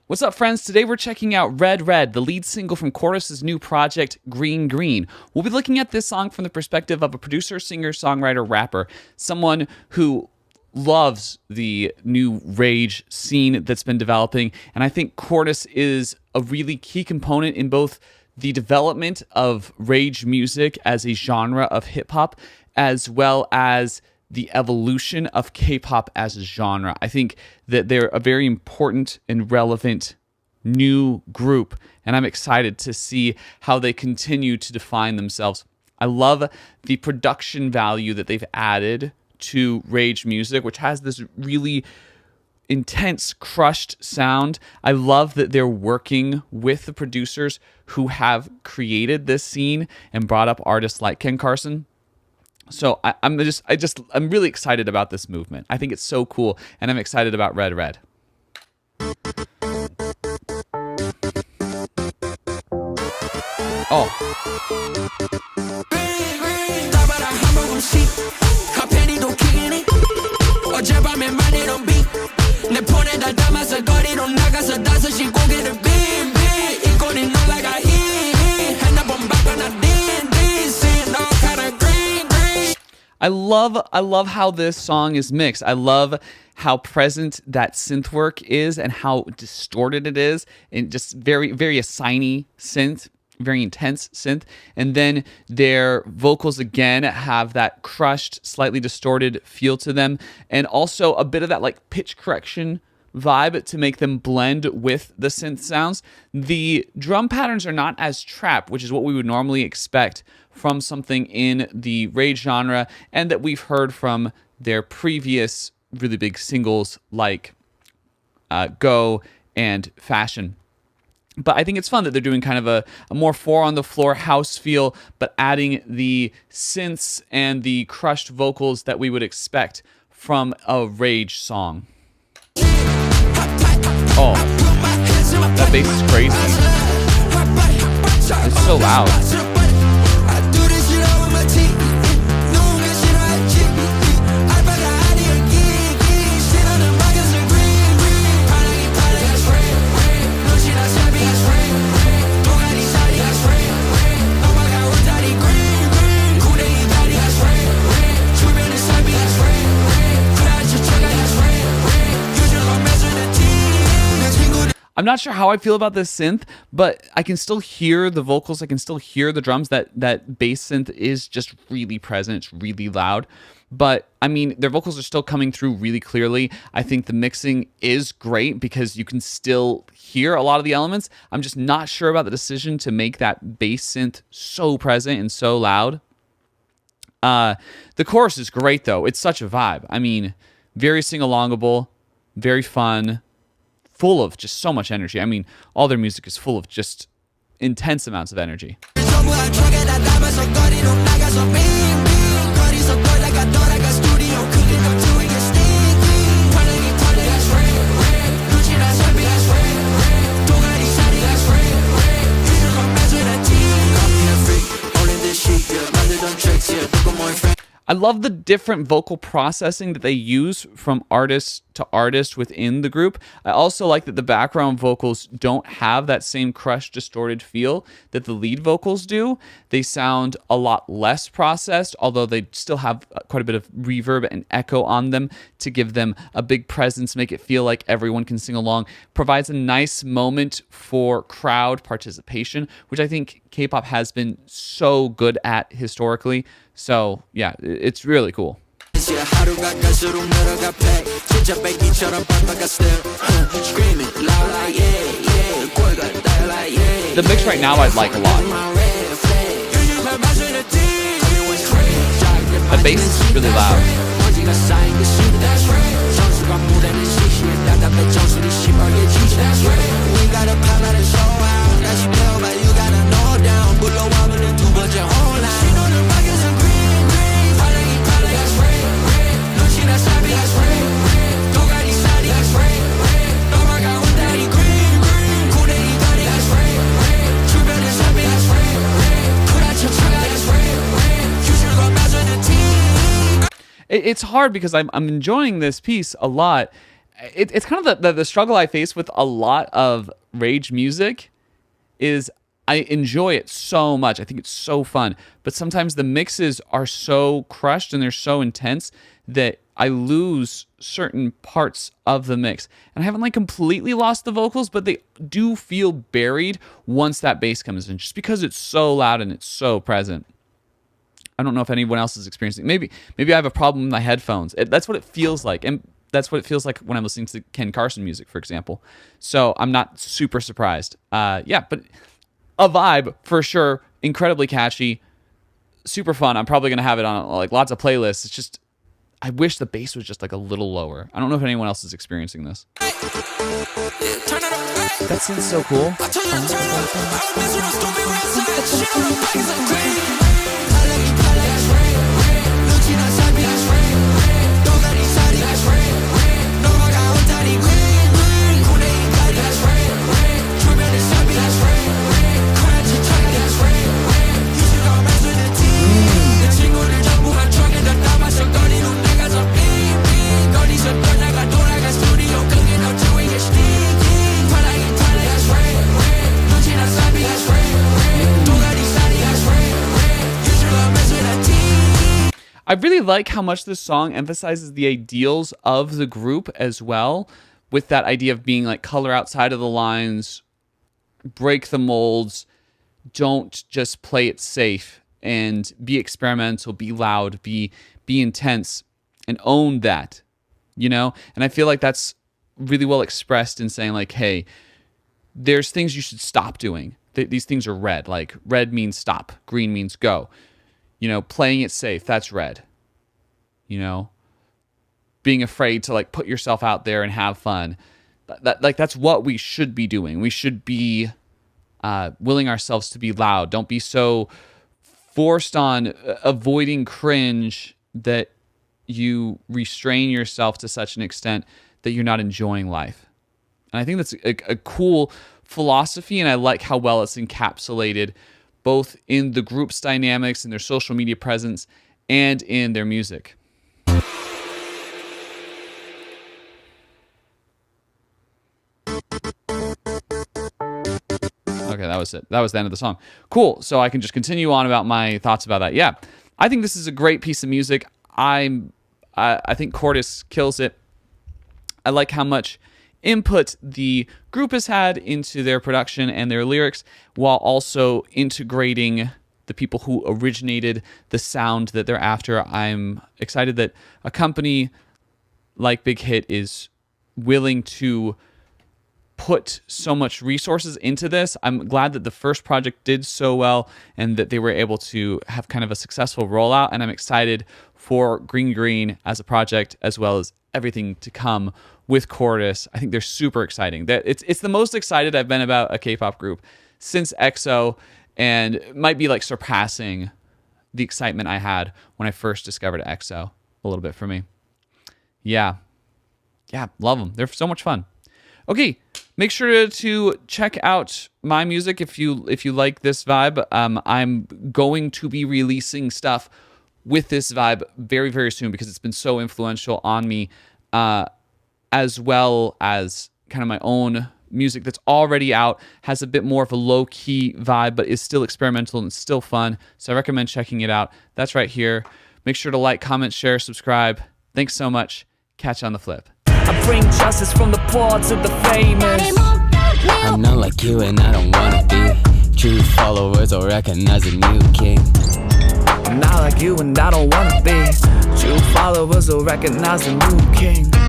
What's up, friends? Today we're checking out Red Red, the lead single from Cortis' new project, Green Green. We'll be looking at this song from the perspective of a producer, singer, songwriter, rapper, someone who loves the new rage scene that's been developing, and I think Cortis is a really key component in both the development of rage music as a genre of hip-hop, as well as the evolution of K-pop as a genre. I think that they're a very important and relevant new group, and I'm excited to see how they continue to define themselves. I love the production value that they've added to rage music, which has this really intense, crushed sound. I love that they're working with the producers who have created this scene and brought up artists like Ken Carson. So I'm really excited about this movement. I think it's so cool, and I'm excited about Red Red. Oh. I love how this song is mixed. I love how present that synth work is and how distorted it is, and just very, very assigny synth, very intense synth. And then their vocals again have that crushed, slightly distorted feel to them, and also a bit of that like pitch correction vibe to make them blend with the synth sounds. The drum patterns are not as trap, which is what we would normally expect from something in the rage genre, and that we've heard from their previous really big singles like Go and Fashion. But I think it's fun that they're doing kind of a more four-on-the-floor house feel, but adding the synths and the crushed vocals that we would expect from a rage song. Oh, that bass is crazy. It's so loud. I'm not sure how I feel about this synth, but I can still hear the vocals. I can still hear the drums. That bass synth is just really present. It's really loud. But, I mean, their vocals are still coming through really clearly. I think the mixing is great because you can still hear a lot of the elements. I'm just not sure about the decision to make that bass synth so present and so loud. The chorus is great, though. It's such a vibe. I mean, very sing-alongable, very fun, full of just so much energy. I mean, all their music is full of just intense amounts of energy. I love the different vocal processing that they use from artist to artist within the group. I also like that the background vocals don't have that same crushed, distorted feel that the lead vocals do. They sound a lot less processed, although they still have quite a bit of reverb and echo on them to give them a big presence, make it feel like everyone can sing along. Provides a nice moment for crowd participation, which I think K-pop has been so good at historically. So, yeah, it's really cool. The mix right now I like a lot. The bass is really loud. It's hard because I'm enjoying this piece a lot, it's kind of the struggle I face with a lot of rage music is I enjoy it so much. I think it's so fun. But sometimes the mixes are so crushed and they're so intense that I lose certain parts of the mix. And I haven't like completely lost the vocals, but they do feel buried once that bass comes in, just because it's so loud and it's so present. I don't know if anyone else is experiencing it. Maybe I have a problem with my headphones. That's what it feels like. And that's what it feels like when I'm listening to Ken Carson music, for example. So I'm not super surprised. Yeah, but a vibe for sure. Incredibly catchy, super fun. I'm probably gonna have it on like lots of playlists. It's just, I wish the bass was just like a little lower. I don't know if anyone else is experiencing this. That sounds so cool. I really like how much this song emphasizes the ideals of the group as well, with that idea of being like color outside of the lines, break the molds, don't just play it safe, and be experimental, be loud, be intense, and own that, you know? And I feel like that's really well expressed in saying like, hey, there's things you should stop doing. These things are red. Like red means stop, green means go. You know, playing it safe, that's red. You know, being afraid to like put yourself out there and have fun. That's what we should be doing. We should be willing ourselves to be loud. Don't be so forced on avoiding cringe that you restrain yourself to such an extent that you're not enjoying life. And I think that's a cool philosophy, and I like how well it's encapsulated both in the group's dynamics and their social media presence and in their music. Okay, that was it. That was the end of the song. Cool. So I can just continue on about my thoughts about that. Yeah, I think this is a great piece of music. I think Cortis kills it. I like how much input the group has had into their production and their lyrics, while also integrating the people who originated the sound that they're after. I'm excited that a company like Big Hit is willing to put so much resources into this. I'm glad that the first project did so well and that they were able to have kind of a successful rollout, and I'm excited for Green Green as a project, as well as everything to come with Cortis. I think they're super exciting. It's the most excited I've been about a K-pop group since EXO, and might be like surpassing the excitement I had when I first discovered EXO a little bit for me. Yeah, love them. They're so much fun. Okay, make sure to check out my music if you like this vibe. I'm going to be releasing stuff with this vibe very, very soon because it's been so influential on me, as well as kind of my own music that's already out, has a bit more of a low-key vibe, but is still experimental and still fun. So I recommend checking it out. That's right here. Make sure to like, comment, share, subscribe. Thanks so much. Catch you on the flip. I bring justice from the poor to the famous. I'm not like you and I don't wanna be. True followers will recognize a new king. I'm not like you and I don't wanna be. True followers will recognize a new king.